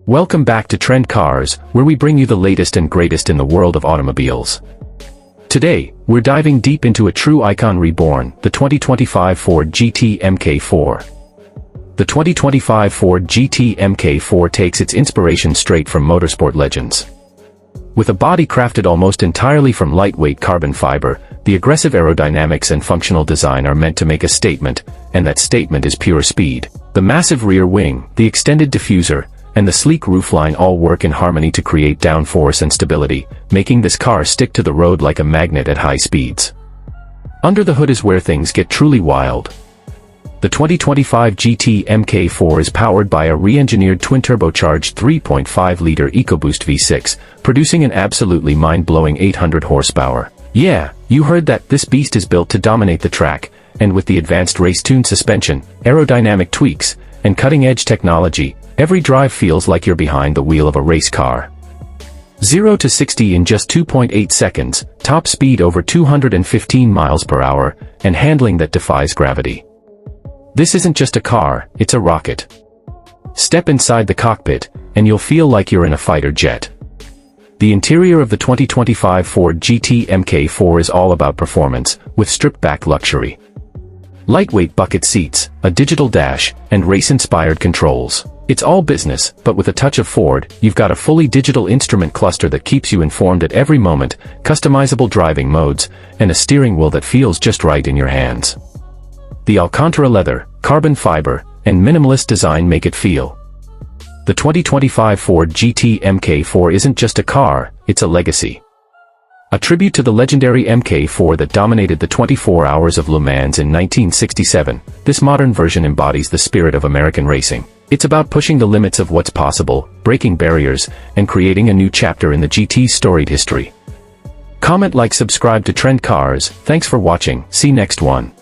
Welcome back to Trend Cars, where we bring you the latest and greatest in the world of automobiles. Today, we're diving deep into a true icon reborn, the 2025 Ford GT MK4. The 2025 Ford GT MK4 takes its inspiration straight from motorsport legends. With a body crafted almost entirely from lightweight carbon fiber, the aggressive aerodynamics and functional design are meant to make a statement, and that statement is pure speed. The massive rear wing, the extended diffuser, and the sleek roofline all work in harmony to create downforce and stability, making this car stick to the road like a magnet at high speeds. Under the hood is where things get truly wild. The 2025 GT MK4 is powered by a re-engineered twin-turbocharged 3.5-liter EcoBoost V6, producing an absolutely mind-blowing 800 horsepower. Yeah, you heard that. This beast is built to dominate the track, and with the advanced race-tuned suspension, aerodynamic tweaks, and cutting-edge technology, every drive feels like you're behind the wheel of a race car. 0 to 60 in just 2.8 seconds, top speed over 215 miles per hour, and handling that defies gravity. This isn't just a car, it's a rocket. Step inside the cockpit, and you'll feel like you're in a fighter jet. The interior of the 2025 Ford GT MK4 is all about performance, with stripped-back luxury. Lightweight bucket seats, a digital dash, and race-inspired controls. It's all business, but with a touch of Ford, you've got a fully digital instrument cluster that keeps you informed at every moment, customizable driving modes, and a steering wheel that feels just right in your hands. The Alcantara leather, carbon fiber, and minimalist design make it feel. The 2025 Ford GT MK4 isn't just a car, it's a legacy. A tribute to the legendary MK4 that dominated the 24 Hours of Le Mans in 1967, this modern version embodies the spirit of American racing. It's about pushing the limits of what's possible, breaking barriers, and creating a new chapter in the GT's storied history. Comment, like, subscribe to Trend Cars. Thanks for watching. See next one.